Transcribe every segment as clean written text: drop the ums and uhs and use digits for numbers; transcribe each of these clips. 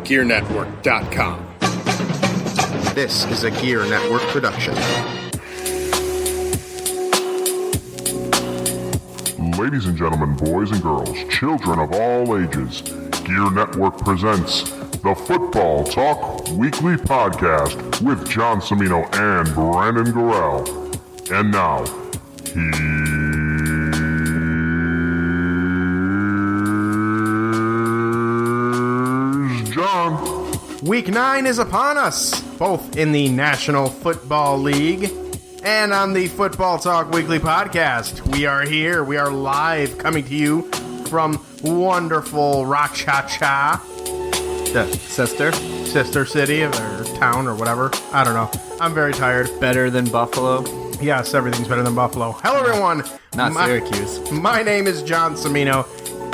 GERENetwork.com. This is a GERE Network production. Ladies and gentlemen, boys and girls, children of all ages, GERE Network presents the Football Talk Weekly Podcast with John Cimino and Brandon Gorell. And now, here's John. Week 9 is upon us, both in the National Football League and on the Football Talk Weekly Podcast. We are here. We are live, coming to you from wonderful Rock-Cha-Cha, the sister city or town or whatever. I don't know. I'm very tired. Better than Buffalo? Yes, everything's better than Buffalo. Hello, everyone. Not Syracuse. My name is John Cimino,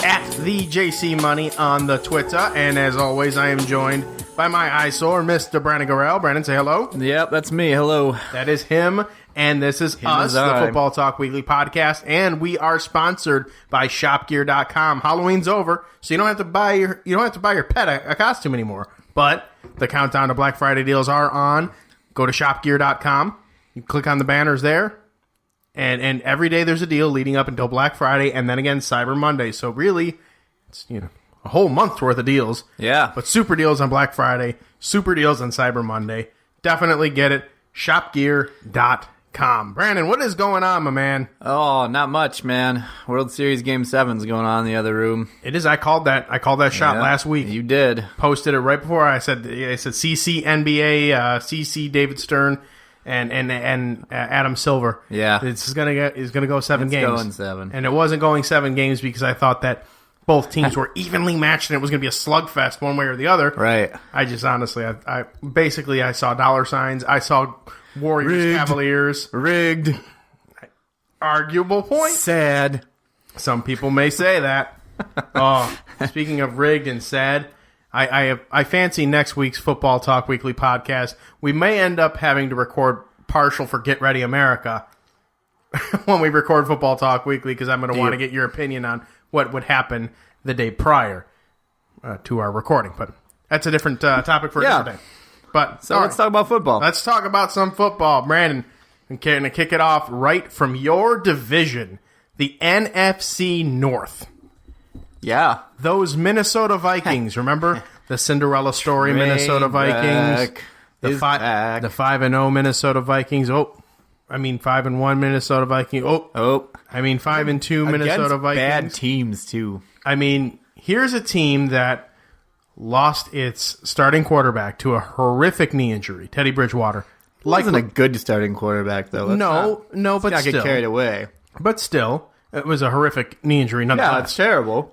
at the JC Money on the Twitter, and as always, I am joined by my eyesore, Mr. Brandon Gorell. Brandon, say hello. Yep, that's me. Hello. That is him, and this is us, the Football Talk Weekly Podcast, and we are sponsored by ShopGear.com. Halloween's over, so you don't have to buy your pet a costume anymore. But the countdown to Black Friday deals are on. Go to ShopGear.com. You click on the banners there, and every day there's a deal leading up until Black Friday, and then again Cyber Monday. So really, it's a whole month's worth of deals. Yeah. But super deals on Black Friday, super deals on Cyber Monday. Definitely get it. ShopGear.com. Brandon, what is going on, my man? Oh, not much, man. World Series Game 7's going on in the other room. It is. I called that shot last week. You did. Posted it right before I said CC NBA, CC David Stern, and Adam Silver. Yeah. It's gonna go 7 games. It's going 7. And it wasn't going 7 games because I thought that both teams were evenly matched and it was going to be a slugfest one way or the other. Right. I just honestly, I saw dollar signs. I saw Warriors, Rigged. Cavaliers. Rigged. Arguable point. Sad. Some people may say that. Oh, speaking of rigged and sad, I fancy next week's Football Talk Weekly Podcast. We may end up having to record partial for Get Ready America when we record Football Talk Weekly because I'm going to want to get your opinion on what would happen the day prior to our recording. But that's a different topic for a different day. But let's talk about football. Let's talk about some football. Brandon, I'm going to kick it off right from your division, the NFC North. Yeah. Those Minnesota Vikings, remember the Cinderella story, Minnesota Vikings? The 5-0 Minnesota Vikings. 5-1 Minnesota Vikings. 5-2 Minnesota Vikings. Bad teams, too. I mean, here's a team that lost its starting quarterback to a horrific knee injury, Teddy Bridgewater. Wasn't a good starting quarterback, though. But Got still. get carried away. But still, it was a horrific knee injury nonetheless. Yeah, it's terrible.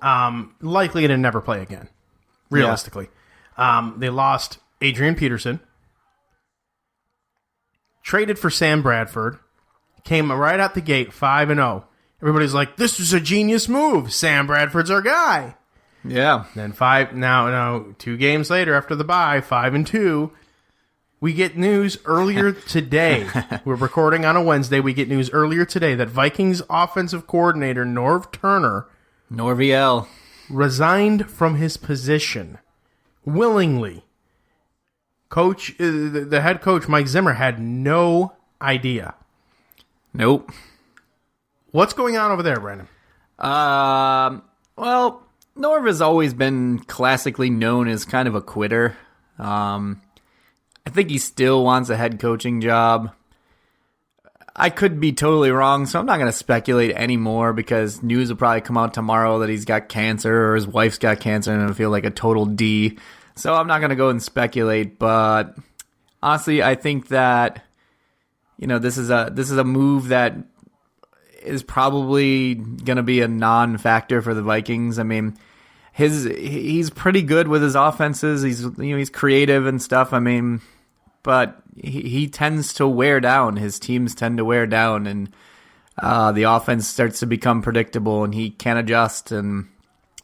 Likely to never play again, realistically. Yeah. They lost Adrian Peterson. Traded for Sam Bradford, came right out the gate 5-0. Everybody's like, "This was a genius move. Sam Bradford's our guy." Yeah. Then 2 games later after the bye, 5-2, we get news earlier today. We're recording on a Wednesday. We get news earlier today that Vikings offensive coordinator Norv Turner, Norviel, resigned from his position willingly. The head coach, Mike Zimmer, had no idea. Nope. What's going on over there, Brandon? Well, Norv has always been classically known as kind of a quitter. I think he still wants a head coaching job. I could be totally wrong, so I'm not going to speculate anymore because news will probably come out tomorrow that he's got cancer or his wife's got cancer and it'll feel like a total D. So I'm not going to go and speculate, but honestly, I think that this is a move that is probably going to be a non-factor for the Vikings. I mean, he's pretty good with his offenses. He's creative and stuff. I mean, but he tends to wear down. His teams tend to wear down, and the offense starts to become predictable, and he can't adjust. And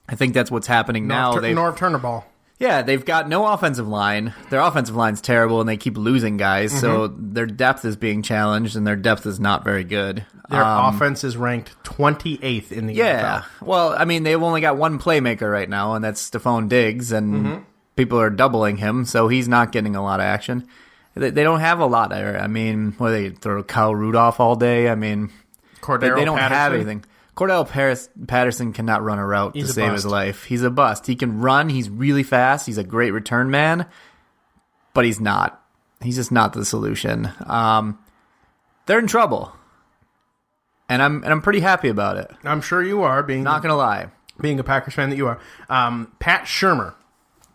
I think that's what's happening now. Norv Turner ball. Yeah, they've got no offensive line. Their offensive line's terrible, and they keep losing guys, so their depth is being challenged, and their depth is not very good. Their offense is ranked 28th in the NFL. Well, I mean, they've only got one playmaker right now, and that's Stephon Diggs, and people are doubling him, so he's not getting a lot of action. They don't have a lot there. I mean, they throw Kyle Rudolph all day. I mean, they don't have anything. Cordell Patterson cannot run a route to save his life. He's a bust. He can run. He's really fast. He's a great return man, but he's not. He's just not the solution. They're in trouble, and I'm pretty happy about it. I'm sure you are. Not gonna lie, being a Packers fan that you are. Pat Shurmur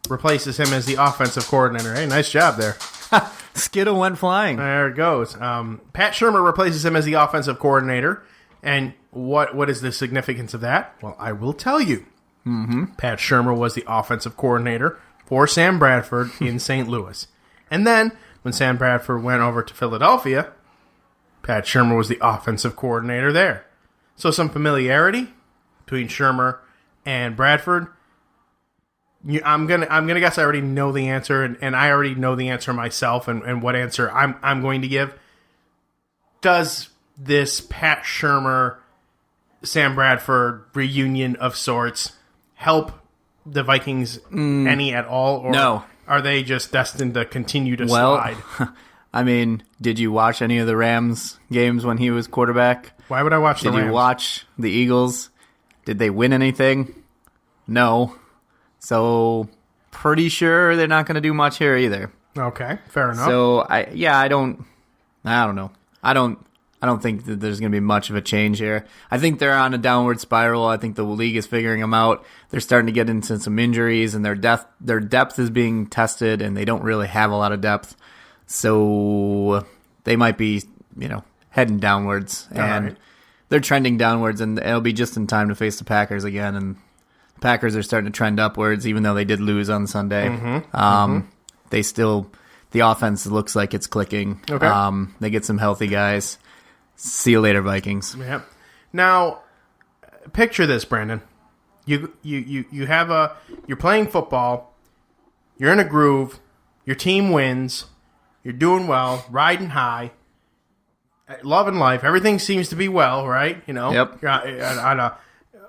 replaces him as the offensive coordinator. Hey, nice job there. Skittle went flying. There it goes. Pat Shurmur replaces him as the offensive coordinator. And what is the significance of that? Well, I will tell you. Pat Shurmur was the offensive coordinator for Sam Bradford in St. Louis. And then, when Sam Bradford went over to Philadelphia, Pat Shurmur was the offensive coordinator there. So some familiarity between Shurmur and Bradford. I'm gonna guess I already know the answer, and I already know the answer myself, and what answer I'm going to give. Does this Pat Shurmur, Sam Bradford reunion of sorts help the Vikings any at all? Or no. Are they just destined to continue to slide? I mean, did you watch any of the Rams games when he was quarterback? Why would I watch the Rams? Did you watch the Eagles? Did they win anything? No. So, pretty sure they're not going to do much here either. Okay, fair enough. So, I don't know. I don't think that there's going to be much of a change here. I think they're on a downward spiral. I think the league is figuring them out. They're starting to get into some injuries, and their depth is being tested, and they don't really have a lot of depth. So they might be, heading downwards, and they're trending downwards, and it'll be just in time to face the Packers again. And the Packers are starting to trend upwards, even though they did lose on Sunday. They still, the offense looks like it's clicking. Okay. They get some healthy guys. See you later, Vikings. Yep. Now, picture this, Brandon. You're playing football. You're in a groove. Your team wins. You're doing well, riding high, loving life. Everything seems to be well, right? Yep. You're on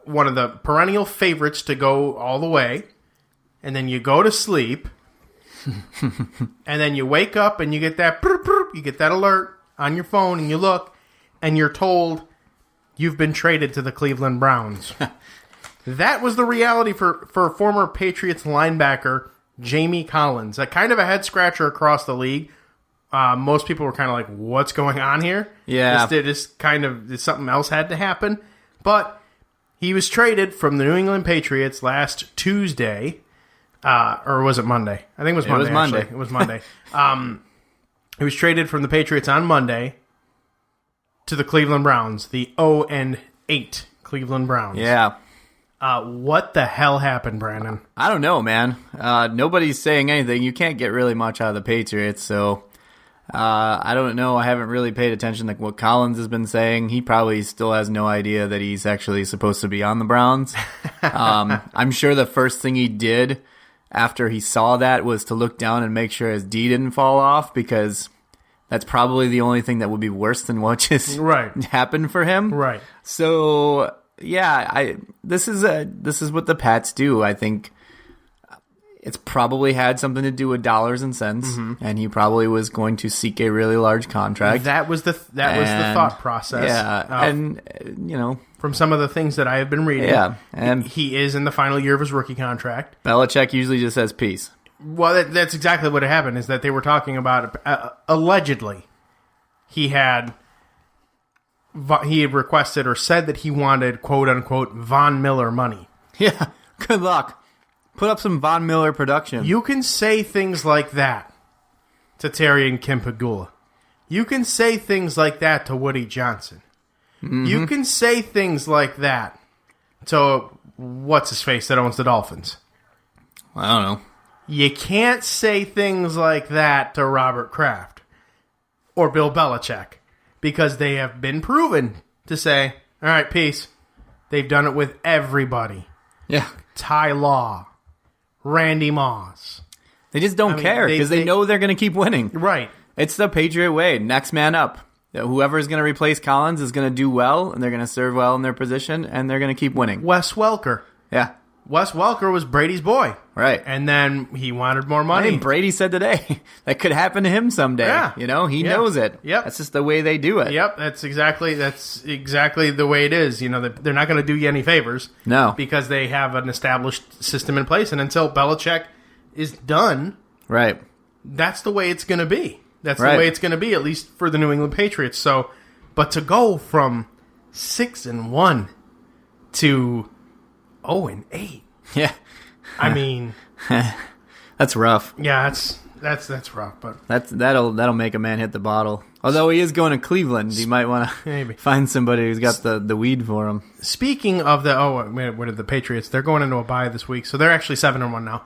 one of the perennial favorites to go all the way, and then you go to sleep, and then you wake up and you get that alert on your phone, and you look, and you're told you've been traded to the Cleveland Browns. That was the reality for former Patriots linebacker Jamie Collins. Kind of a head scratcher across the league. Most people were kind of like, what's going on here? Yeah. Something else had to happen. But he was traded from the New England Patriots last Tuesday. Or was it Monday? I think it was Monday. It was Monday. He was traded from the Patriots on Monday to the Cleveland Browns, the 0-8 Cleveland Browns. Yeah. What the hell happened, Brandon? I don't know, man. Nobody's saying anything. You can't get really much out of the Patriots, so I don't know. I haven't really paid attention to what Collins has been saying. He probably still has no idea that he's actually supposed to be on the Browns. I'm sure the first thing he did after he saw that was to look down and make sure his D didn't fall off, because that's probably the only thing that would be worse than what just happened for him. Right. So yeah, this is what the Pats do. I think it's probably had something to do with dollars and cents, and he probably was going to seek a really large contract. That was the thought process. Yeah, and from some of the things that I have been reading, and he is in the final year of his rookie contract. Belichick usually just says peace. Well, that's exactly what happened. Is that they were talking about allegedly he had requested or said that he wanted quote unquote Von Miller money. Yeah, good luck. Put up some Von Miller production. You can say things like that to Terry and Kim Pagula. You can say things like that to Woody Johnson. You can say things like that to what's-his-face that owns the Dolphins. I don't know. You can't say things like that to Robert Kraft or Bill Belichick, because they have been proven to say, all right, peace. They've done it with everybody. Yeah. Ty Law. Randy Moss. They just don't care because they know they're going to keep winning. Right. It's the Patriot way. Next man up. Whoever is going to replace Collins is going to do well, and they're going to serve well in their position, and they're going to keep winning. Wes Welker. Yeah. Wes Welker was Brady's boy. Right. And then he wanted more I money. mean, Brady said today that could happen to him someday. Yeah. He knows it. Yep. That's just the way they do it. Yep, that's exactly the way it is. They're not going to do you any favors. No. Because they have an established system in place, and until Belichick is done, Right. that's the way it's going to be. That's Right. the way it's going to be, at least for the New England Patriots. So, but to go from 6-1 to 0-8, Yeah. I mean, That's rough. yeah, that's rough. But That'll make a man hit the bottle. Although he is going to Cleveland, you might want Maybe. to find somebody who's got the weed for him. speaking of what are the Patriots? They're going into a bye this week, so they're actually 7-1 now.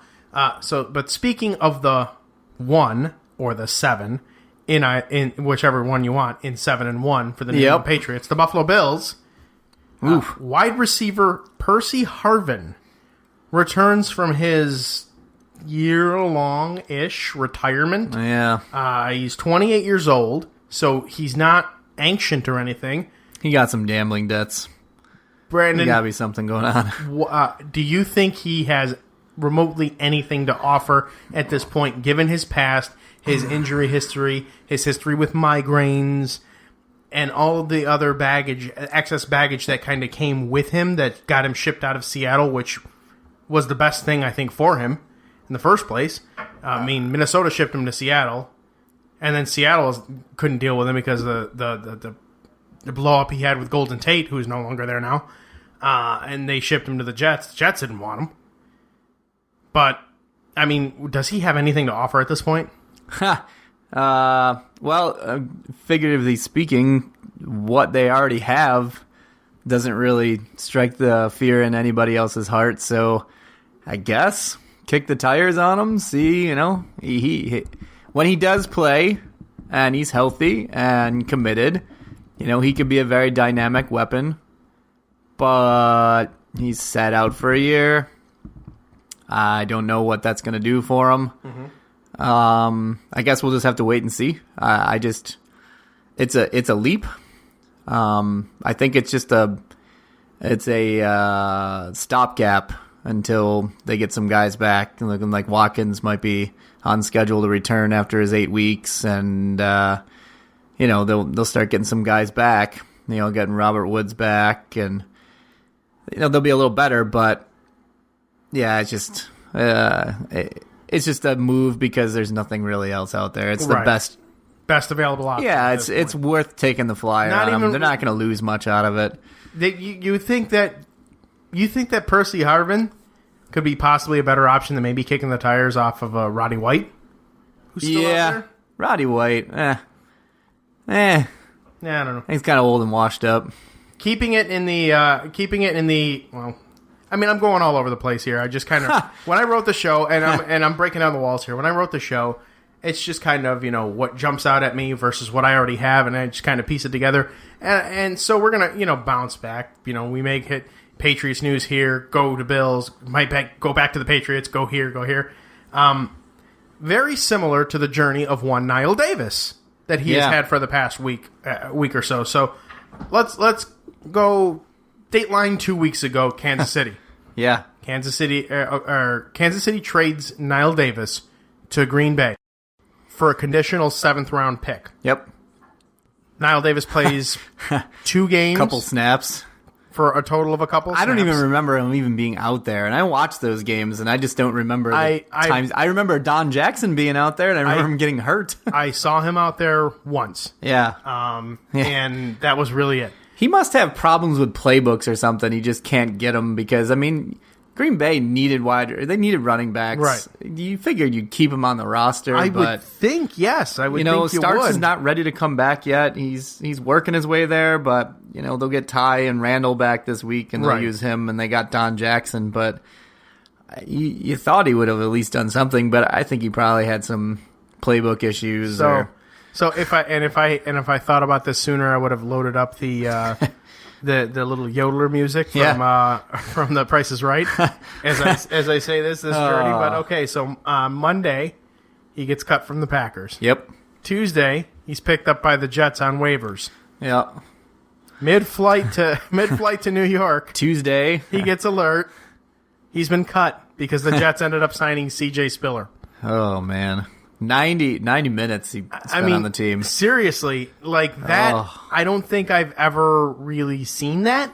But speaking of the 1 or the 7, in whichever one you want, in 7-1 for the New England Patriots, the Buffalo Bills. Wide receiver Percy Harvin returns from his year-long-ish retirement. Yeah. He's 28 years old, so he's not ancient or anything. He got some gambling debts. Brandon, There gotta be something going on. do you think he has remotely anything to offer at this point, given his past, his injury history, his history with migraines, and all of the other excess baggage that kind of came with him that got him shipped out of Seattle, which was the best thing, I think, for him in the first place. I mean, Minnesota shipped him to Seattle, and then Seattle couldn't deal with him because of the blow-up he had with Golden Tate, who is no longer there now, and they shipped him to the Jets. The Jets didn't want him. But, I mean, does he have anything to offer at this point? Figuratively speaking, what they already have doesn't really strike the fear in anybody else's heart. So, I guess kick the tires on him. See, he when he does play and he's healthy and committed, he could be a very dynamic weapon. But he's sat out for a year. I don't know what that's going to do for him. I guess we'll just have to wait and see. It's a leap. I think it's just a stopgap until they get some guys back. Looking like Watkins might be on schedule to return after his 8 weeks, and they'll start getting some guys back. Getting Robert Woods back, and they'll be a little better. But yeah, it's just a move because there's nothing really else out there. It's the best available option. Yeah, it's worth taking the flyer on them. They're not going to lose much out of it. You think that Percy Harvin could be possibly a better option than maybe kicking the tires off of Roddy White, who's still out there? Roddy White. Yeah, I don't know. He's kind of old and washed up. Keeping it in the well, I mean, I'm going all over the place here. I just kind of when I wrote the show, and I'm breaking down the walls here. When I wrote the show, it's just kind of what jumps out at me versus what I already have, and I just kind of piece it together. And so we're gonna bounce back. We may hit Patriots news here, go to Bills, go back to the Patriots, go here, go here. Very similar to the journey of one Niall Davis that he has had for the past week or so. So let's go. Dateline 2 weeks ago, Kansas City. Yeah. Kansas City trades Niall Davis to Green Bay for a conditional 7th round pick. Yep. Niall Davis plays 2 games. Couple snaps. For a total of a couple snaps. I don't even remember him even being out there. And I watched those games, and I just don't remember times. I remember Don Jackson being out there, and I remember him getting hurt. I saw him out there once. Yeah. And that was really it. He must have problems with playbooks or something. He just can't get them because, I mean, Green Bay needed running backs. Right. You figured you'd keep him on the roster. I would think, yes. I would think you Starks would. is not ready to come back yet. He's working his way there, but, they'll get Ty and Randall back this week, and they'll use him, and they got Don Jackson. But you thought he would have at least done something, but I think he probably had some playbook issues. So if I thought about this sooner, I would have loaded up the little yodeler music from The Price is Right. As I say this journey, but okay. So Monday, he gets cut from the Packers. Yep. Tuesday, he's picked up by the Jets on waivers. Yeah. Mid flight to New York. Tuesday, he gets alert. He's been cut because the Jets ended up signing C.J. Spiller. Oh, man. 90 minutes he spent on the team. Seriously, like that, I don't think I've ever really seen that.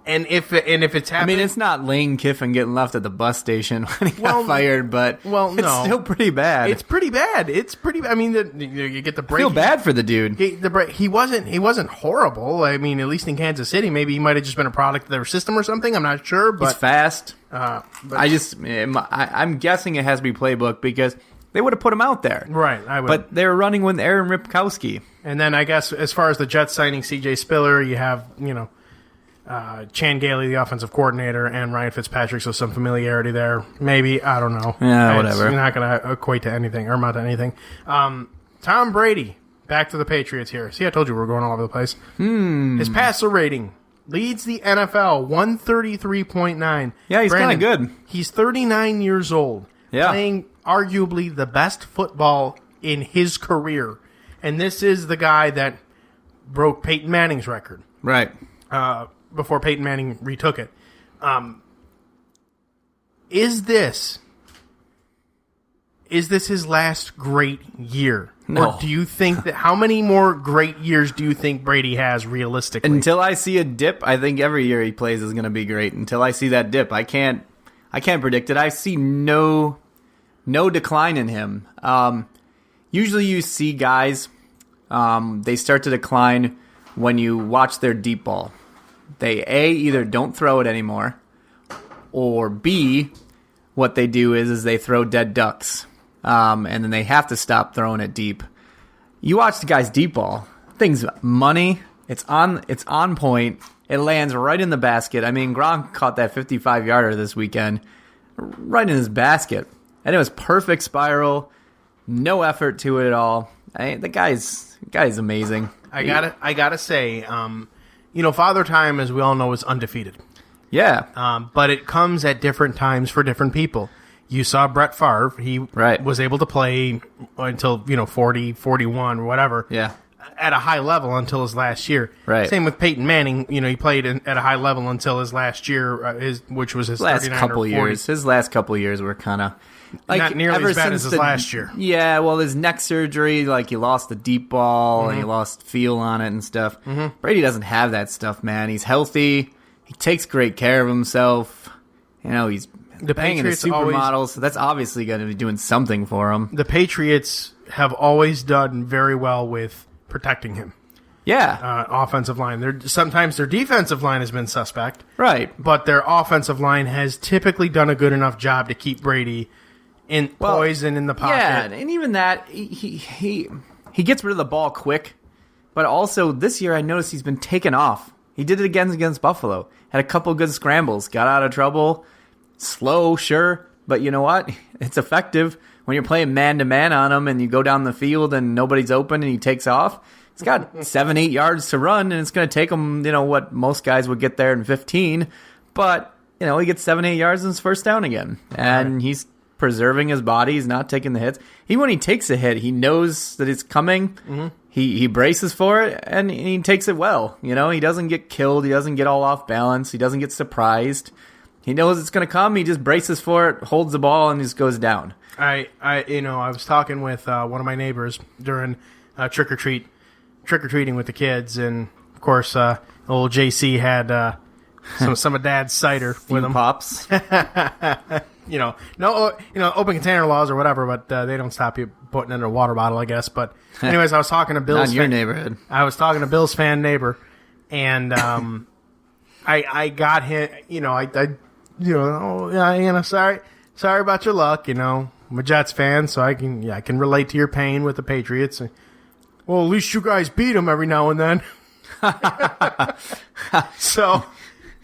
And if it's happening, it's not Lane Kiffin getting left at the bus station when he got fired, but it's still pretty bad. It's pretty bad. You get the break. I feel bad for the dude. He wasn't horrible. I mean, at least in Kansas City, maybe he might have just been a product of their system or something. I'm not sure, but he's fast. I'm guessing it has to be playbook because they would have put him out there, right? But they were running with Aaron Ripkowski, and then I guess as far as the Jets signing C.J. Spiller, you have Chan Gailey, the offensive coordinator, and Ryan Fitzpatrick, so some familiarity there. Maybe, I don't know. Yeah, whatever. You're not going to equate to anything, or amount to anything. Tom Brady, back to the Patriots here. See, I told you we were going all over the place. His passer rating leads the NFL, 133.9. Yeah, he's kind of good. He's 39 years old, playing arguably the best football in his career. And this is the guy that broke Peyton Manning's record. Right. Before Peyton Manning retook it. Is this his last great year? No. Or do you think that how many more great years do you think Brady has realistically? Until I see a dip, I think every year he plays is going to be great. Until I see that dip, I can't predict it. I see no decline in him. Usually you see guys, they start to decline when you watch their deep ball. They either don't throw it anymore, or B, what they do is they throw dead ducks, and then they have to stop throwing it deep. You watch the guy's deep ball, thing's money. It's on point. It lands right in the basket. I mean, Gronk caught that 55-yarder this weekend, right in his basket, and it was perfect spiral, no effort to it at all. The guy's amazing. I gotta say, Father Time, as we all know, is undefeated. Yeah. But it comes at different times for different people. You saw Brett Favre. He was able to play until, 40, 41, or whatever. Yeah. At a high level until his last year. Right. Same with Peyton Manning. He played at a high level until his last year, which was his last 39 couple or 40. years. His last couple years were kind of not nearly as bad as his last year. Yeah, well, his neck surgery, he lost the deep ball and he lost feel on it and stuff. Mm-hmm. Brady doesn't have that stuff, man. He's healthy. He takes great care of himself. He's banging the supermodels, so that's obviously going to be doing something for him. The Patriots have always done very well with protecting him. Yeah. Offensive line. Sometimes their defensive line has been suspect. Right. But their offensive line has typically done a good enough job to keep Brady poised and in the pocket. Yeah, and even that, he gets rid of the ball quick. But also, this year I noticed he's been taken off. He did it again against Buffalo. Had a couple good scrambles. Got out of trouble. Slow, sure. But you know what? It's effective. When you're playing man-to-man on him and you go down the field and nobody's open and he takes off, he's got 7-8 yards to run, and it's going to take him, what most guys would get there in 15. But, he gets 7-8 yards and it's first down again. And he's preserving his body. He's not taking the hits. Even when he takes a hit, he knows that it's coming. Mm-hmm. He braces for it, and he takes it well. He doesn't get killed. He doesn't get all off balance. He doesn't get surprised. He knows it's going to come. He just braces for it, holds the ball, and just goes down. I was talking with one of my neighbors during trick-or-treating with the kids, and of course, old JC had some of Dad's cider with him. Pops. Open container laws or whatever, but they don't stop you putting in a water bottle, I guess. But anyways, I was talking to Bill's Not in your neighborhood. I was talking to Bill's fan neighbor, and I got him. Sorry about your luck. I'm a Jets fan, so I can relate to your pain with the Patriots. Well, at least you guys beat them every now and then. So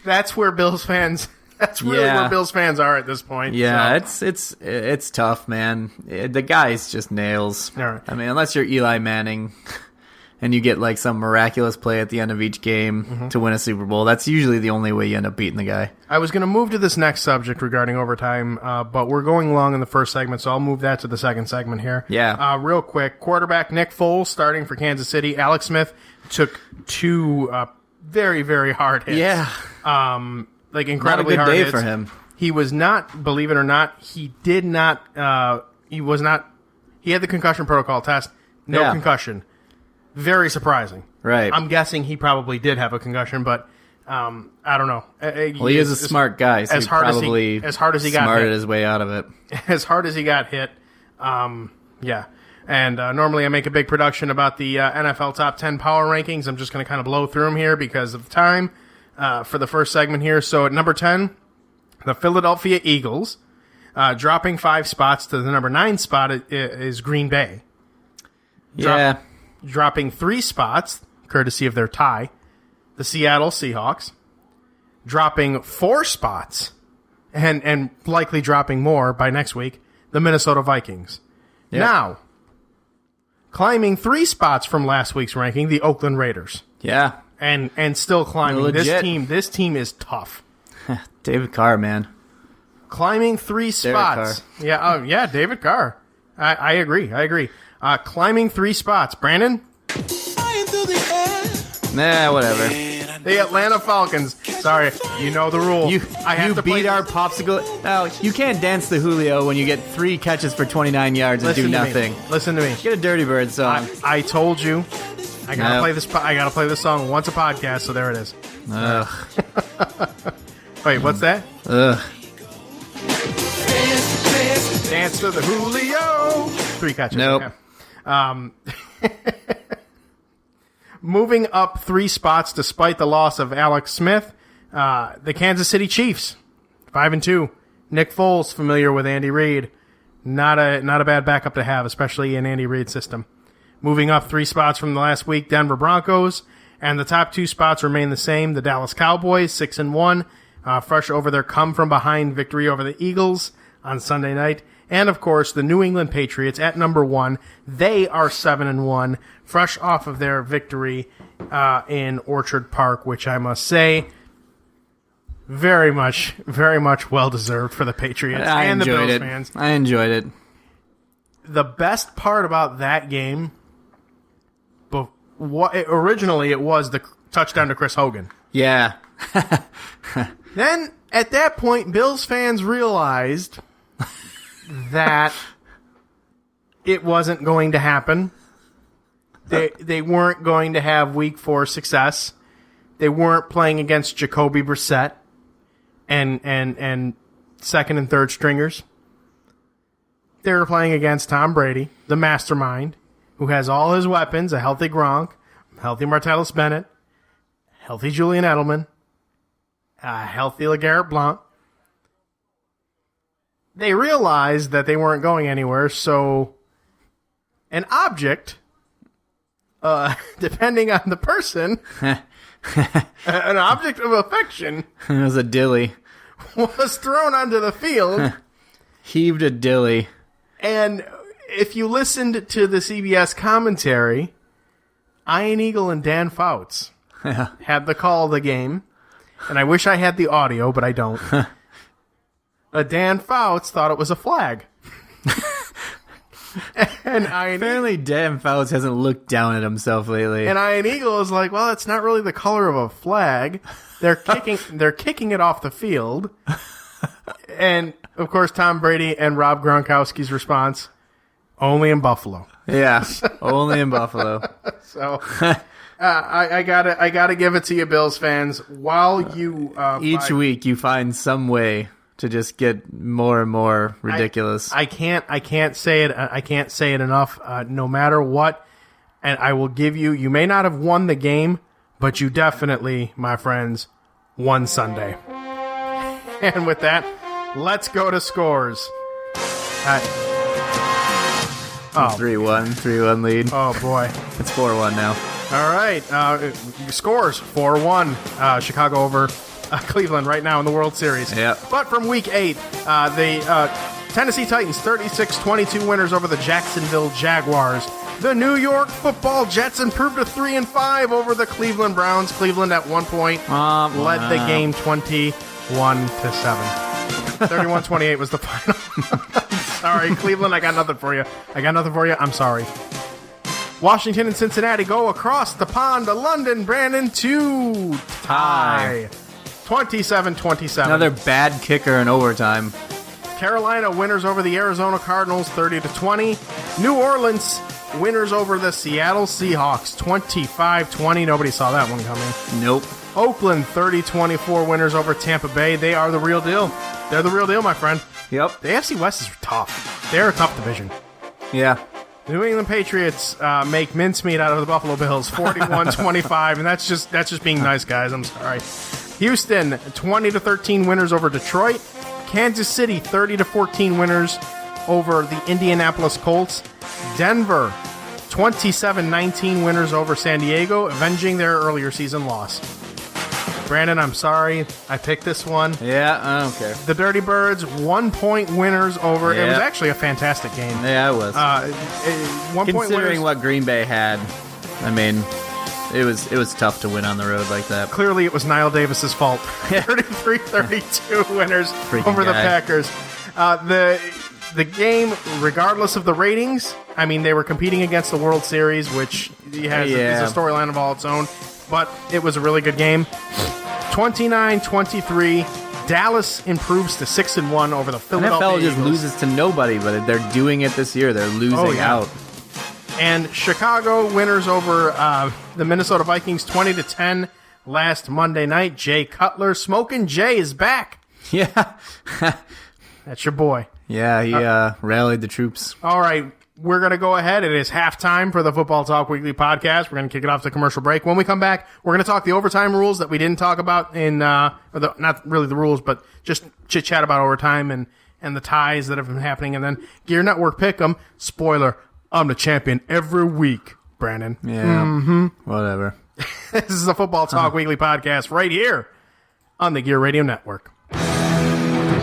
that's where Bills fans. That's really where Bills fans are at this point. Yeah, so. It's tough, man. The guy's just nails. All right. I mean, unless you're Eli Manning and you get some miraculous play at the end of each game to win a Super Bowl, that's usually the only way you end up beating the guy. I was going to move to this next subject regarding overtime, but we're going long in the first segment, so I'll move that to the second segment here. Yeah. Real quick, quarterback Nick Foles starting for Kansas City. Alex Smith took two very, very hard hits. Yeah. Incredibly hard hits. Not a good day for him. He was not, believe it or not, he did not, he had the concussion protocol test, no concussion. Very surprising. Right. I'm guessing he probably did have a concussion, but I don't know. Well, he is a smart guy, so he probably smarted his way out of it. As hard as he got hit, yeah. And normally I make a big production about the NFL Top 10 Power Rankings. I'm just going to kind of blow through them here because of the time for the first segment here. So at number 10, the Philadelphia Eagles, dropping 5 spots to the number 9 spot is Green Bay. Dropping 3 spots, courtesy of their tie, the Seattle Seahawks. Dropping 4 spots, and likely dropping more by next week, the Minnesota Vikings. Yep. Now, climbing 3 spots from last week's ranking, the Oakland Raiders. Yeah. And still climbing. This team is tough. David Carr, man. Climbing 3 spots. Yeah, David Carr. I agree. Climbing 3 spots. Brandon? Nah, whatever. The Atlanta Falcons. Sorry, you know the rule. You beat our popsicle. Now, you can't dance the Julio when you get 3 catches for 29 yards and do nothing. Listen to me. Get a Dirty Bird song. I told you. I gotta play this. I gotta play this song once a podcast. So there it is. Ugh. Wait, what's that? Ugh. Dance to the Julio. 3 catches. Nope. Okay. Moving up 3 spots despite the loss of Alex Smith, the Kansas City Chiefs, 5-2. Nick Foles, familiar with Andy Reid, not a bad backup to have, especially in Andy Reid's system. Moving up 3 spots from the last week, Denver Broncos, and the top 2 spots remain the same. The Dallas Cowboys, 6-1, fresh over their come-from-behind victory over the Eagles on Sunday night. And, of course, the New England Patriots at number 1. They are 7-1, fresh off of their victory in Orchard Park, which I must say, very much well-deserved for the Patriots and the Bills fans. I enjoyed it. The best part about that game, originally it was the touchdown to Chris Hogan. Yeah. Then, at that point, Bills fans realized that it wasn't going to happen. They weren't going to have week 4 success. They weren't playing against Jacoby Brissett and second and third stringers. They were playing against Tom Brady, the mastermind, who has all his weapons, a healthy Gronk, healthy Martellus Bennett, healthy Julian Edelman, a healthy LeGarrette Blount. They realized that they weren't going anywhere, so an object, depending on the person, an object of affection, it was a dilly, was thrown onto the field. Heaved a dilly. And if you listened to the CBS commentary, Ian Eagle and Dan Fouts had the call of the game. And I wish I had the audio, but I don't. Dan Fouts thought it was a flag. And apparently Dan Fouts hasn't looked down at himself lately. And Ian Eagle is like, well, it's not really the color of a flag. They're kicking it off the field. And of course, Tom Brady and Rob Gronkowski's response: only in Buffalo. Yeah, only in Buffalo. So I gotta give it to you, Bills fans. While you each week you find some way to just get more and more ridiculous. I can't say it. I can't say it enough. No matter what, and I will give you. You may not have won the game, but you definitely, my friends, won Sunday. And with that, let's go to scores. 3-1 lead. Oh boy, it's 4-1 now. All right, scores 4-1. Chicago over Cleveland right now in the World Series. Yep. But from Week 8, the Tennessee Titans 36-22 winners over the Jacksonville Jaguars. The New York Football Jets improved to 3-5 over the Cleveland Browns. Cleveland at one point led the game 21-7. 31-28 was the final. Sorry, Cleveland, I got nothing for you. I'm sorry. Washington and Cincinnati go across the pond to London, Brandon, to tie. 27-27. Another bad kicker in overtime. Carolina winners over the Arizona Cardinals 30-20. New Orleans winners over the Seattle Seahawks 25-20. Nobody saw that one coming. Nope. Oakland 30-24 winners over Tampa Bay. They are the real deal. They're the real deal, my friend. Yep. The AFC West is tough. They're a tough division. Yeah. New England Patriots make mincemeat out of the Buffalo Bills 41-25, and that's just being nice, guys. I'm sorry. Houston 20-13 winners over Detroit. Kansas City 30-14 winners over the Indianapolis Colts. Denver 27-19 winners over San Diego, avenging their earlier season loss. Brandon, I'm sorry. I picked this one. Yeah, I don't care. The Dirty Birds, 1 point winners over. Yeah. It was actually a fantastic game. Yeah, it was. 1 point Considering winners. what Green Bay had, I mean, it was tough to win on the road like that. Clearly, it was Niall Davis's fault. 33-32 winners Freaking over the guy. Packers. The game, regardless of the ratings, I mean, they were competing against the World Series, which is a storyline of all its own. But it was a really good game. 29-23. Dallas improves to 6-1 over the Philadelphia NFL just Eagles. loses to nobody, but they're doing it this year. They're losing out. And Chicago winners over the Minnesota Vikings 20-10 last Monday night. Jay Cutler, Smoking Jay, is back. Yeah. That's your boy. Yeah, he rallied the troops. All right, we're going to go ahead. It is halftime for the Football Talk Weekly podcast. We're going to kick it off to commercial break. When we come back, we're going to talk the overtime rules that we didn't talk about in, not really the rules, but just chit-chat about overtime and the ties that have been happening. And then GERE Network Pick 'em. Spoiler, I'm the champion every week, Brandon. Yeah, whatever. This is the Football Talk Weekly podcast right here on the GERE Radio Network.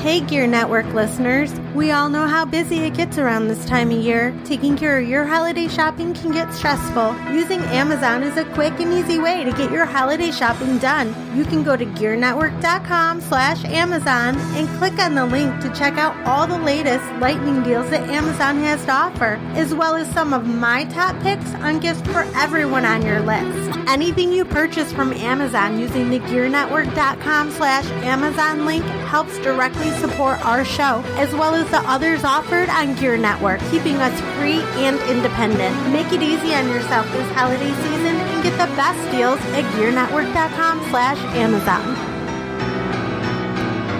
Hey GERE Network listeners, we all know how busy it gets around this time of year. Taking care of your holiday shopping can get stressful. Using Amazon is a quick and easy way to get your holiday shopping done. You can go to GereNetwork.com/Amazon and click on the link to check out all the latest lightning deals that Amazon has to offer, as well as some of my top picks on gifts for everyone on your list. Anything you purchase from Amazon using the GereNetwork.com/Amazon link helps directly support our show, as well as the others offered on GERE Network, keeping us free and independent. Make it easy on yourself this holiday season and get the best deals at GereNetwork.com/Amazon.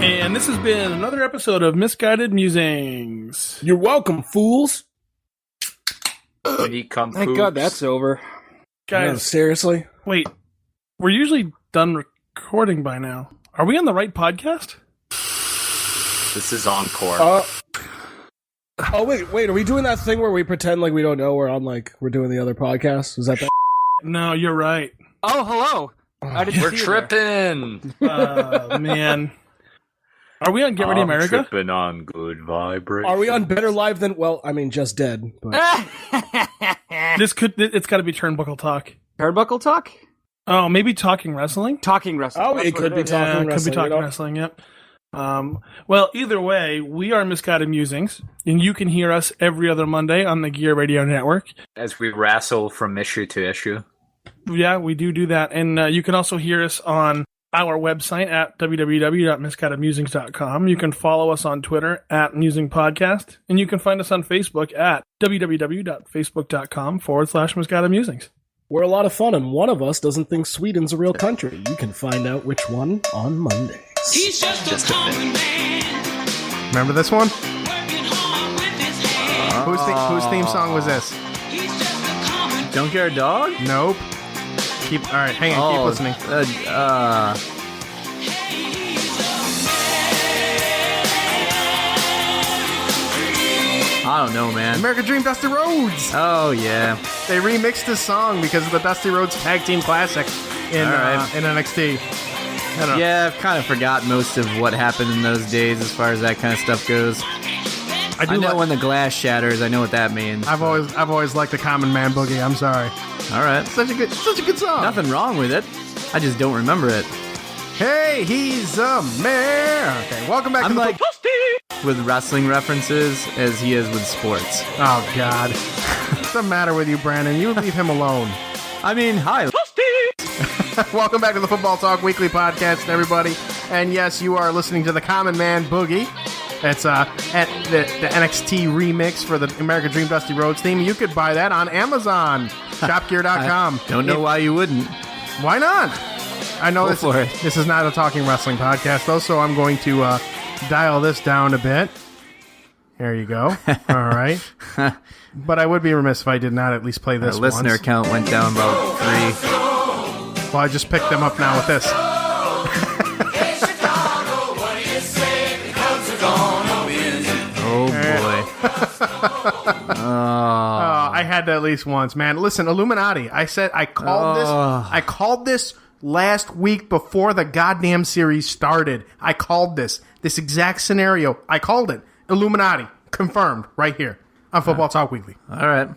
And this has been another episode of Misguided Musings. You're welcome, fools. Thank God that's over. Guys, No, seriously? wait. We're usually done recording by now. Are we on the right podcast? This is Encore. Oh, wait. Are we doing that thing where we pretend like we don't know we're doing the other podcast? Is that the... No, you're right. Oh, hello. We're tripping. Man. Are we on Get Ready America? Tripping on good vibration. Are we on Better Live than... Well, I mean, just dead. But... It's got to be Turnbuckle Talk. Turnbuckle Talk? Oh, maybe Talking Wrestling? Talking Wrestling. Oh, That's it what could be is. Talking It Wrestling. could be Talking Wrestling, yep. Well, either way, we are Misguided Musings, and you can hear us every other Monday on the GERE Radio Network. As we wrestle from issue to issue. Yeah, we do that. And you can also hear us on our website at www.misguidedmusings.com. You can follow us on Twitter at Musing Podcast, and you can find us on Facebook at www.facebook.com/Misguided Musings. We're a lot of fun, and one of us doesn't think Sweden's a real country. You can find out which one on Mondays. He's just a common man. Remember this one? Whose theme song was this? He's just a common Don't Care a Dog? Nope. All right, hang on, keep listening. I don't know, man. American Dream, Dusty Rhodes. Oh, yeah. They remixed this song because of the Dusty Rhodes Tag Team Classic in NXT. I don't know. Yeah, I've kind of forgot most of what happened in those days as far as that kind of stuff goes. I know when the glass shatters. I know what that means. I've always liked the Common Man Boogie. I'm sorry. All right. Such a good song. Nothing wrong with it. I just don't remember it. Hey, he's a man. Okay, welcome back to the with wrestling references as he is with sports. Oh, God. What's the matter with you, Brandon? You leave him alone. I mean, hi. Welcome back to the Football Talk Weekly Podcast, everybody. And yes, you are listening to the Common Man Boogie. It's at the NXT remix for the American Dream Dusty Rhodes theme. You could buy that on Amazon, shopgear.com. Don't know why you wouldn't. Why not? I know Go this is not a talking wrestling podcast, though, so I'm going to dial this down a bit. There you go. All right. But I would be remiss if I did not at least play this Our listener once. count went down about 3. Well, I just picked them up now with this. Oh, boy. I had to at least once, man. Listen, Illuminati. I called this last week before the goddamn series started. I called this exact scenario. I called it. Illuminati. Confirmed right here on Football Talk Weekly. All right.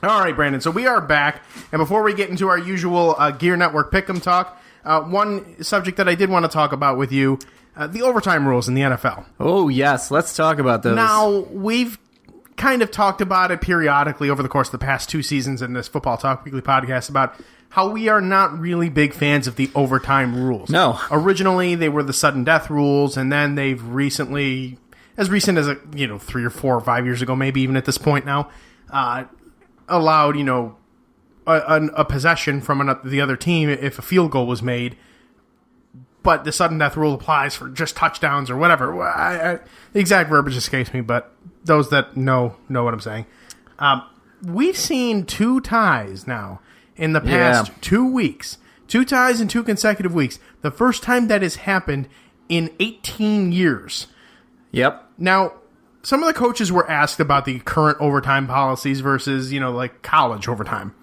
All right, Brandon. So we are back. And before we get into our usual GERE Network Pick 'em talk, one subject that I did want to talk about with you, the overtime rules in the NFL. Oh, yes. Let's talk about those. Now, we've kind of talked about it periodically over the course of the past 2 seasons in this Football Talk Weekly podcast about how we are not really big fans of the overtime rules. No. Originally, they were the sudden death rules, and then they've recently, as recent as 3 or 4 or 5 years ago, maybe even at this point now, allowed a possession from the other team if a field goal was made. But the sudden death rule applies for just touchdowns or whatever. The exact verbiage escapes me, but those that know what I'm saying. We've seen 2 ties now in the past 2 weeks. 2 ties in 2 consecutive weeks. The first time that has happened in 18 years. Yep. Now, some of the coaches were asked about the current overtime policies versus, like college overtime.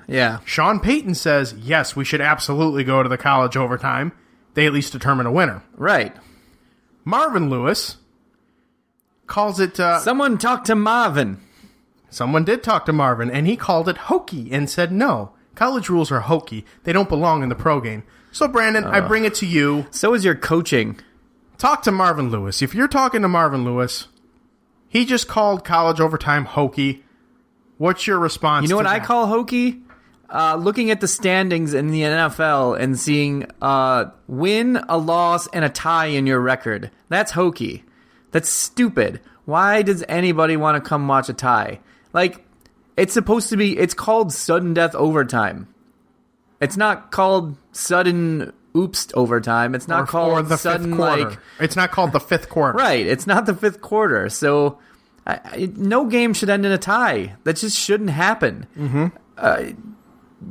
Yeah. Sean Payton says, yes, we should absolutely go to the college overtime. They at least determine a winner. Right. Marvin Lewis calls it... Someone talk to Marvin. Someone did talk to Marvin, and he called it hokey and said, no, college rules are hokey. They don't belong in the pro game. So, Brandon, I bring it to you. So is your coaching. Talk to Marvin Lewis. If you're talking to Marvin Lewis, he just called college overtime hokey. What's your response to You know what that? I call hokey? Looking at the standings in the NFL and seeing win, a loss, and a tie in your record. That's hokey. That's stupid. Why does anybody want to come watch a tie? Like, it's called sudden death overtime. It's not called sudden oops overtime. It's not called the sudden, fifth quarter. like... It's not called the fifth quarter. Right, it's not the fifth quarter. So, no game should end in a tie. That just shouldn't happen. Mm-hmm.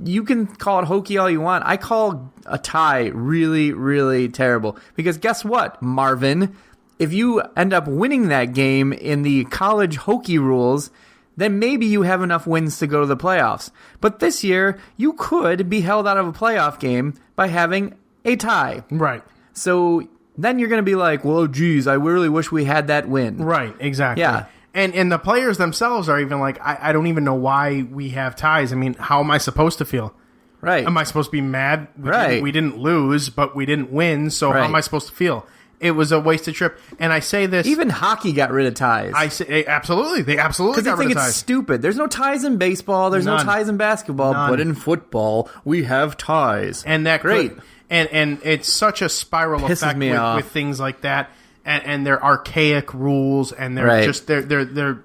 You can call it hokey all you want. I call a tie really, really terrible. Because guess what, Marvin? If you end up winning that game in the college hokey rules, then maybe you have enough wins to go to the playoffs. But this year, you could be held out of a playoff game by having a tie. Right. So then you're going to be like, well, geez, I really wish we had that win. Right, exactly. Yeah. And the players themselves are even like, I don't even know why we have ties. I mean, how am I supposed to feel? Right. Am I supposed to be mad? We didn't lose, but we didn't win, so how am I supposed to feel? It was a wasted trip. And I say this... Even hockey got rid of ties. I say absolutely. They absolutely got rid of ties. Because they think it's stupid. There's no ties in baseball. There's no ties in basketball. None. But in football, we have ties. And that great. And it's such a spiral Pisses effect me off. with things like that. And their archaic rules and their just their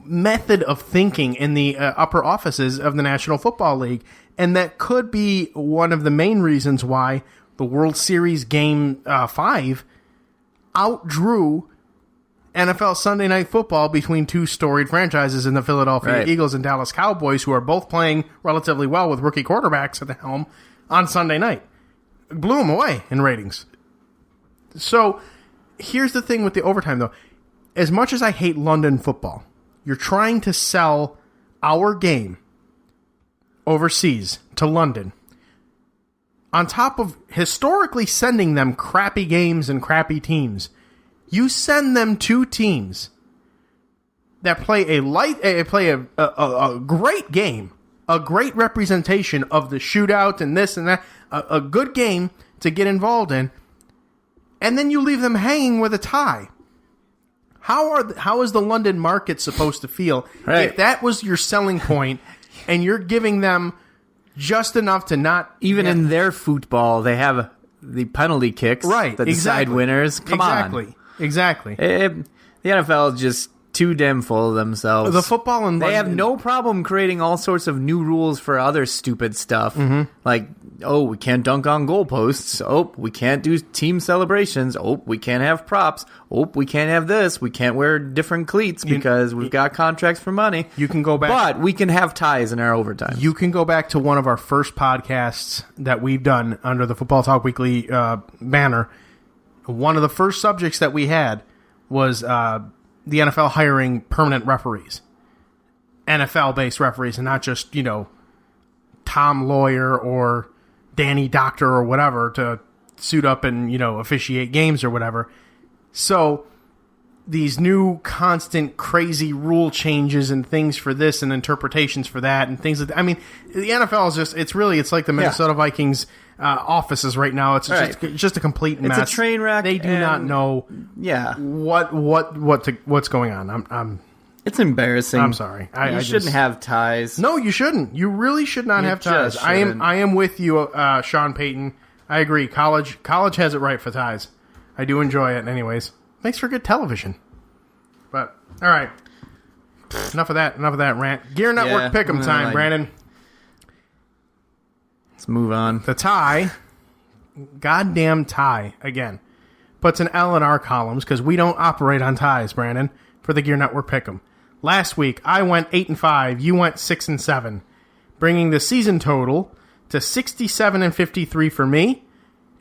method of thinking in the upper offices of the National Football League. And that could be one of the main reasons why the World Series Game 5 outdrew NFL Sunday Night Football between 2 storied franchises in the Philadelphia Eagles and Dallas Cowboys, who are both playing relatively well with rookie quarterbacks at the helm on Sunday night. Blew them away in ratings. So here's the thing with the overtime, though. As much as I hate London football, you're trying to sell our game overseas to London. On top of historically sending them crappy games and crappy teams, you send them 2 teams that play a great game, a great representation of the shootout and this and that, a good game to get involved in, and then you leave them hanging with a tie. How is the London market supposed to feel if that was your selling point and you're giving them just enough to not... Even in their football, they have the penalty kicks Right, that decide exactly. winners. Come on. Exactly. The NFL is just too damn full of themselves. The football and they have no problem creating all sorts of new rules for other stupid stuff. Like, oh, we can't dunk on goalposts. Oh, we can't do team celebrations. Oh, we can't have props. Oh, we can't have this. We can't wear different cleats because we've got contracts for money. You can go back. But we can have ties in our overtime. You can go back to one of our first podcasts that we've done under the Football Talk Weekly banner. One of the first subjects that we had was the NFL hiring permanent referees, NFL-based referees, and not just, Tom Lawyer or Danny Doctor or whatever to suit up and, officiate games or whatever. So these new constant crazy rule changes and things for this and interpretations for that and things like that. I mean, the NFL is just, it's like the Minnesota Vikings offices right now. It's just a complete mess. It's a train wreck. They do not know what's going on. It's embarrassing. I'm sorry. You shouldn't have ties. No, you shouldn't. You really should not have ties. I am with you, Sean Payton. I agree. College has it right for ties. I do enjoy it anyways. Makes for good television. But, all right. Enough of that rant. GERE Network Pick 'em time, Brandon. Let's move on. The tie, goddamn tie, again, puts an L in our columns because we don't operate on ties, Brandon, for the GERE Network Pick 'em. Last week, I went 8-5. You went 6-7, bringing the season total to 67-53 for me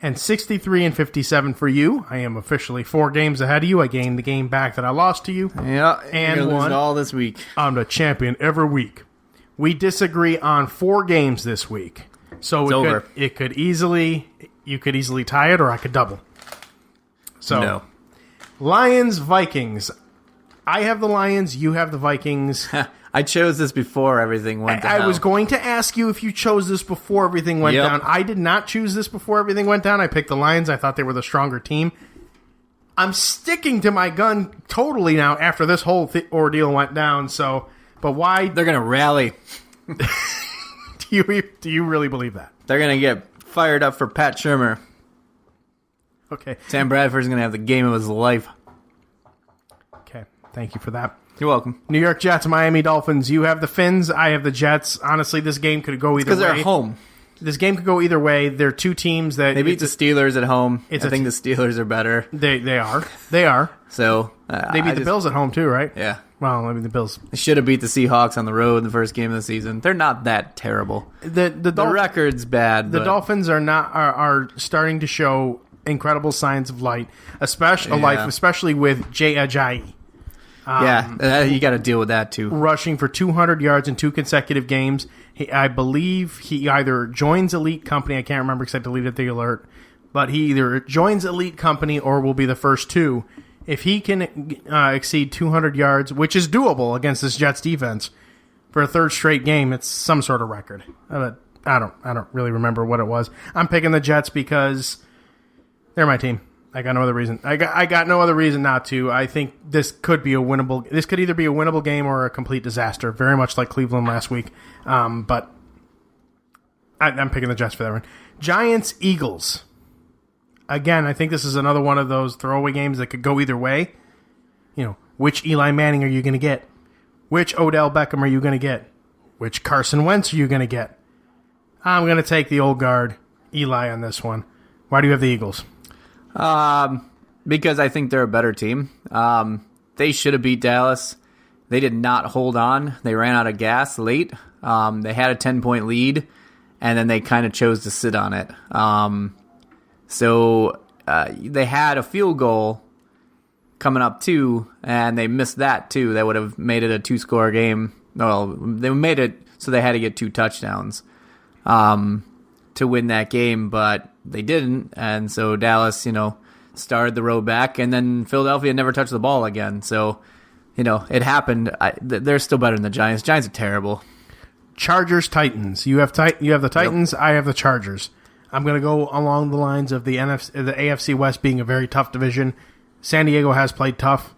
and 63-57 for you. I am officially 4 games ahead of you. I gained the game back that I lost to you. Yeah, and won all this week. I'm the champion every week. We disagree on 4 games this week, so you could easily tie it, or I could double. So, no. Lions Vikings. I have the Lions. You have the Vikings. I chose this before everything went down. I was going to ask you if you chose this before everything went down. I did not choose this before everything went down. I picked the Lions. I thought they were the stronger team. I'm sticking to my gun totally now after this whole ordeal went down. So, but why? They're going to rally. Do you really believe that? They're going to get fired up for Pat Shurmur. Okay. Sam Bradford's going to have the game of his life. Okay. Thank you for that. You're welcome. New York Jets, Miami Dolphins. You have the Fins. I have the Jets. Honestly, this game could go either way. Because they're at home. This game could go either way. They're two teams that... They beat the Steelers at home. I think the Steelers are better. They are. They are. So... they beat the Bills at home too, right? Yeah. Well, I mean, the Bills... They should have beat the Seahawks on the road in the first game of the season. They're not that terrible. The record's bad. The Dolphins are starting to show incredible signs of life, especially with Jay Ajayi. You got to deal with that too. Rushing for 200 yards in 2 consecutive games. I believe he either joins Elite Company. I can't remember because I deleted the alert. But he either joins Elite Company or will be the first 2. If he can exceed 200 yards, which is doable against this Jets defense, for a 3rd straight game, it's some sort of record. I don't really remember what it was. I'm picking the Jets because they're my team. I got no other reason. I got no other reason not to. I think this could be a winnable. This could either be a winnable game or a complete disaster. Very much like Cleveland last week. But I'm picking the Jets for that one. Giants Eagles. Again, I think this is another one of those throwaway games that could go either way. Which Eli Manning are you going to get? Which Odell Beckham are you going to get? Which Carson Wentz are you going to get? I'm going to take the old guard, Eli, on this one. Why do you have the Eagles? Because I think they're a better team. They should have beat Dallas. They did not hold on. They ran out of gas late. They had a 10-point lead, and then they kind of chose to sit on it. So they had a field goal coming up too, and they missed that too. That would have made it a 2-score game. Well, they made it so they had to get 2 touchdowns to win that game, but they didn't, and so Dallas, started the road back, and then Philadelphia never touched the ball again. So, it happened. They're still better than the Giants. Giants are terrible. Chargers, Titans. You have the Titans. Yep. I have the Chargers. I'm going to go along the lines of the AFC West being a very tough division. San Diego has played tough.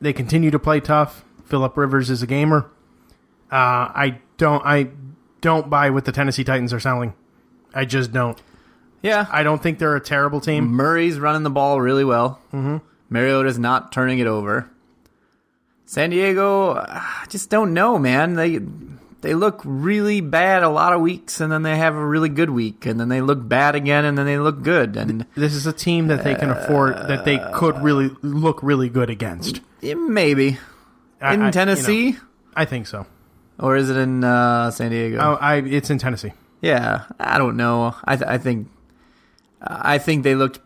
They continue to play tough. Phillip Rivers is a gamer. I don't buy what the Tennessee Titans are selling. I just don't. Yeah. I don't think they're a terrible team. Murray's running the ball really well. Mm-hmm. Mariota's not turning it over. San Diego, I just don't know, man. They look really bad a lot of weeks, and then they have a really good week, and then they look bad again, and then they look good. And this is a team that they can afford, that they could really look really good against. Maybe. In Tennessee? I think so. Or is it in San Diego? It's in Tennessee. Yeah, I don't know. I think they looked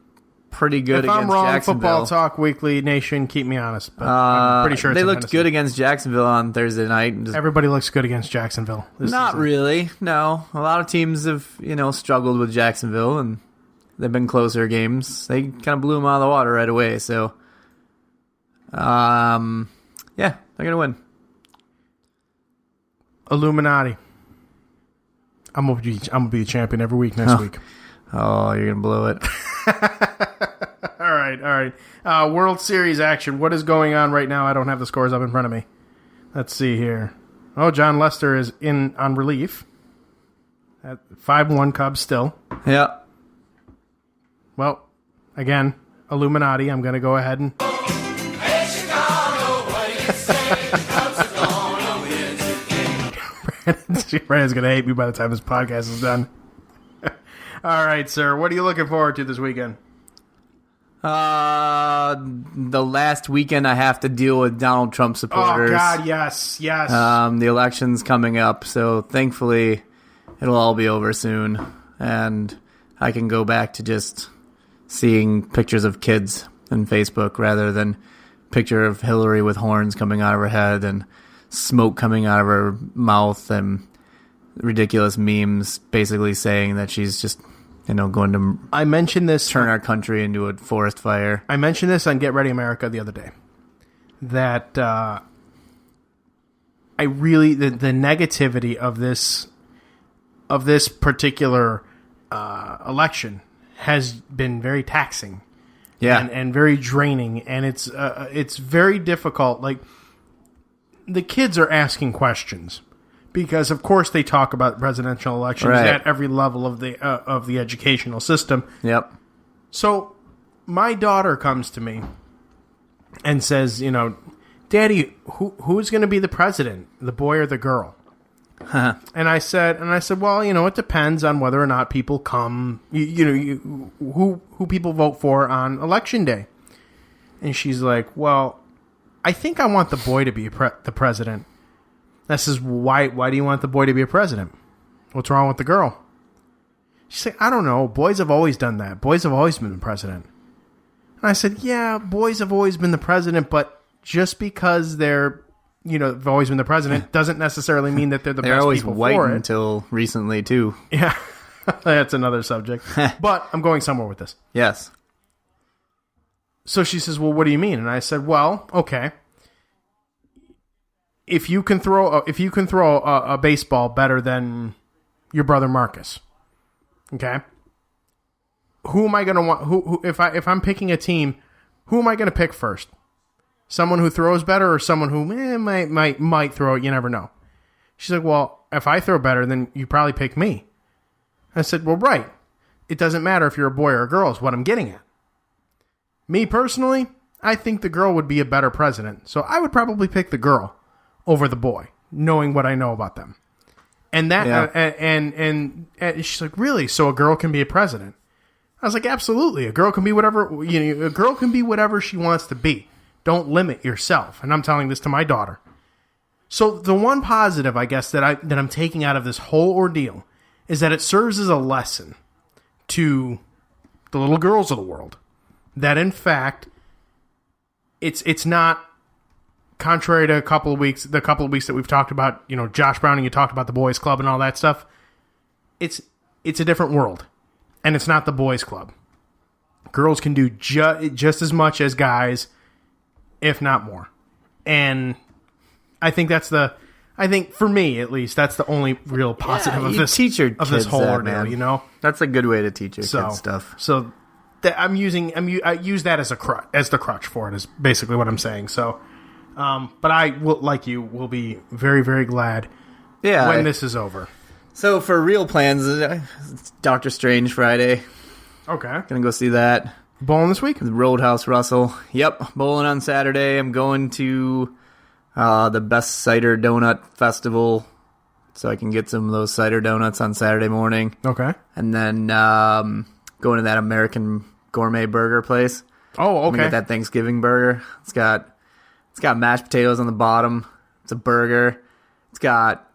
pretty good if against I'm wrong, Jacksonville. Football Talk Weekly Nation, keep me honest. But I'm pretty sure they it's in looked Tennessee. good against Jacksonville on Thursday night. Everybody looks good against Jacksonville. Not really. No, a lot of teams have struggled with Jacksonville, and they've been closer games. They kind of blew them out of the water right away. So, yeah, they're gonna win. Illuminati. I'm gonna be a champion every week next week. Oh, you're gonna blow it. All right. World Series action. What is going on right now? I don't have the scores up in front of me. Let's see here. Oh, John Lester is in on relief. At 5-1 Cubs still. Yeah. Well, again, Illuminati. I'm going to go ahead and... Brandon's going to hate me by the time this podcast is done. All right, sir. What are you looking forward to this weekend? The last weekend I have to deal with Donald Trump supporters. Oh, God, yes. The election's coming up, so thankfully it'll all be over soon, and I can go back to just seeing pictures of kids on Facebook rather than picture of Hillary with horns coming out of her head and smoke coming out of her mouth and ridiculous memes basically saying that she's just going to I mentioned this turn our country into a forest fire. I mentioned this on Get Ready America the other day. That the negativity of this particular election has been very taxing. Yeah. And very draining, and it's very difficult. Like, the kids are asking questions. Because of course they talk about presidential elections at every level of the educational system. Yep. So my daughter comes to me and says, Daddy, who's going to be the president, the boy or the girl? And I said, well, it depends on whether or not people come. Who people vote for on election day. And she's like, well, I think I want the boy to be the president. I says, why do you want the boy to be a president? What's wrong with the girl? She's like, I don't know. Boys have always done that. Boys have always been the president. And I said, yeah, boys have always been the president, but just because they're, have always been the president doesn't necessarily mean that they're the they're best always people white for it. until recently, too. Yeah, that's another subject. But I'm going somewhere with this. Yes. So she says, well, what do you mean? And I said, well, okay. If you can throw a baseball better than your brother Marcus, okay, who am I going to want? Who if I'm picking a team, who am I going to pick first? Someone who throws better, or someone who might throw it? You never know. She's like, well, if I throw better, then you probably pick me. I said, well, right. It doesn't matter if you're a boy or a girl. Is what I'm getting at. Me personally, I think the girl would be a better president, so I would probably pick the girl over the boy, knowing what I know about them. And that, and she's like, really? So a girl can be a president? I was like, absolutely. A girl can be whatever, a girl can be whatever she wants to be. Don't limit yourself. And I'm telling this to my daughter. So the one positive, I guess, that I'm taking out of this whole ordeal is that it serves as a lesson to the little girls of the world that, in fact, it's not, contrary to the couple of weeks that we've talked about, Josh Brown, and you talked about the boys club and all that stuff. It's a different world, and it's not the boys club. Girls can do just as much as guys, if not more. And I think for me at least, that's the only real positive of this. Teach your of this kids whole that, ordeal, man. That's a good way to teach your kids stuff. So I use that as the crutch for it. Is basically what I'm saying. So. But I will, like you, will be very, very glad when this is over. So for real plans, it's Doctor Strange Friday. Okay. Gonna go see that. Bowling this week? Roadhouse Russell. Yep, bowling on Saturday. I'm going to the Best Cider Donut Festival, so I can get some of those cider donuts on Saturday morning. Okay. And then going to that American Gourmet Burger place. Oh, okay. I'm gonna get that Thanksgiving burger. It's got mashed potatoes on the bottom. It's a burger. It's got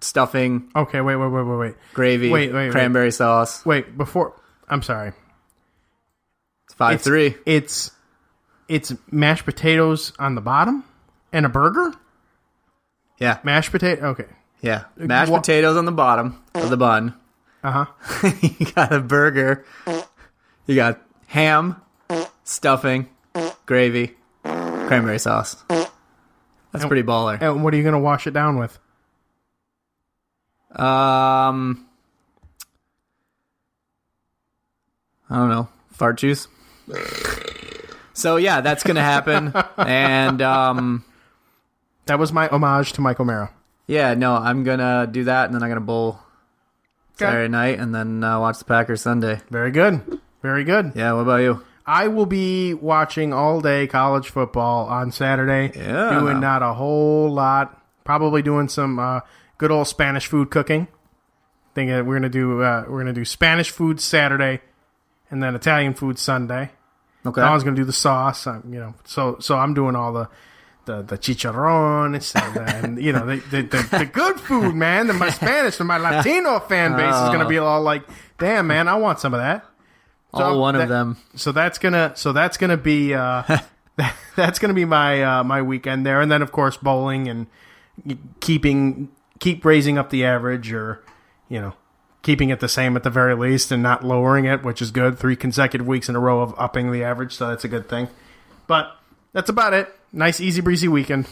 stuffing. Okay, wait. Gravy. Wait. Cranberry sauce. Wait, before... I'm sorry. It's 5-3. It's mashed potatoes on the bottom and a burger? Yeah. Mashed potato... Okay. Yeah. Mashed potatoes on the bottom of the bun. Uh-huh. You got a burger. You got ham, stuffing, gravy, cranberry sauce. That's pretty baller. And what are you going to wash it down with? I don't know. Fart juice. So yeah, that's gonna happen. And that was my homage to Mike O'Mara. Yeah, no, I'm gonna do that, and then I'm gonna bowl Saturday night, and then watch the Packers Sunday. Very good. Very good. Yeah, what about you? I will be watching all day college football on Saturday. Yeah. Doing not a whole lot. Probably doing some good old Spanish food cooking. Think we're gonna do Spanish food Saturday, and then Italian food Sunday. Okay. Don's gonna do the sauce. So I'm doing all the chicharrones and the good food, man. My Spanish and my Latino fan base is gonna be all like, damn, man, I want some of that. So one of them. So that's gonna be that's gonna be my weekend there, and then of course bowling and keep raising up the average, or keeping it the same at the very least and not lowering it, which is good. 3 consecutive weeks in a row of upping the average, so that's a good thing. But that's about it. Nice easy breezy weekend.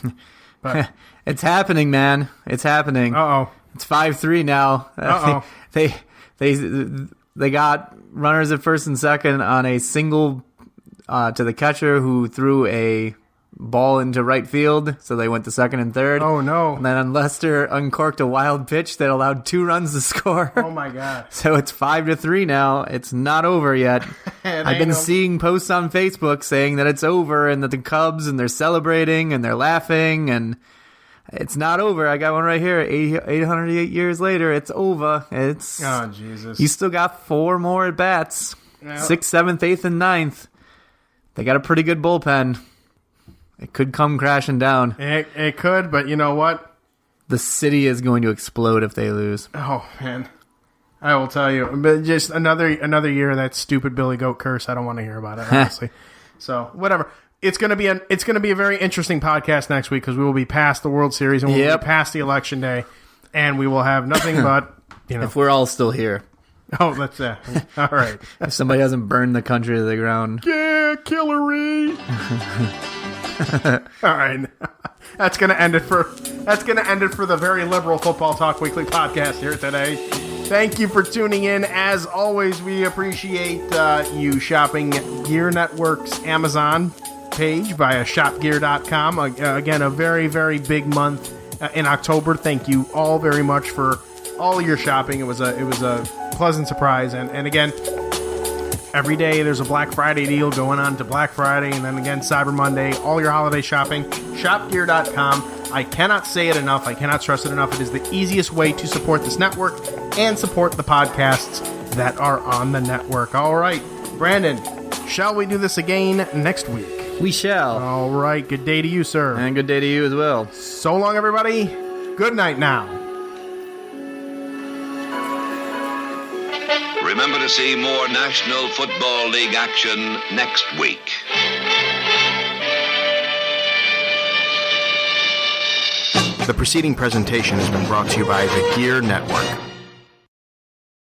But it's happening, man. It's happening. Uh-oh. It's 5-3 now. Uh-oh. They got runners at first and second on a single to the catcher who threw a ball into right field, so they went to second and third. Oh, no. And then Lester uncorked a wild pitch that allowed 2 runs to score. Oh, my God. So it's 5-3 now. It's not over yet. I've been seeing posts on Facebook saying that it's over and that the Cubs, and they're celebrating and they're laughing, and it's not over. I got one right here. 808 years later, it's over. Oh, Jesus. You still got 4 more at bats. Yep. 6th, 7th, 8th, and 9th. They got a pretty good bullpen. It could come crashing down. It could, but you know what? The city is going to explode if they lose. Oh, man. I will tell you. But just another year of that stupid Billy Goat curse. I don't want to hear about it, honestly. So, whatever. It's going to be a very interesting podcast next week, because we will be past the World Series and we'll be past the election day, and we will have nothing but, if we're all still here. Oh, that's all right. If somebody hasn't burned the country to the ground. Yeah, Hillary. All right. That's going to end it for the very liberal Football Talk Weekly podcast here today. Thank you for tuning in. As always, we appreciate you shopping GERE Network's Amazon page via shopgear.com. Again, a very, very big month in October. Thank you all very much for all your shopping. It was a pleasant surprise. And again, every day there's a Black Friday deal going on to Black Friday, and then again Cyber Monday, all your holiday shopping. Shopgear.com. I cannot say it enough. I cannot stress it enough. It is the easiest way to support this network and support the podcasts that are on the network. All right, Brandon, shall we do this again next week? We shall. All right, good day to you, sir. And good day to you as well. So long, everybody. Good night now. Remember to see more National Football League action next week. The preceding presentation has been brought to you by the GERE Network.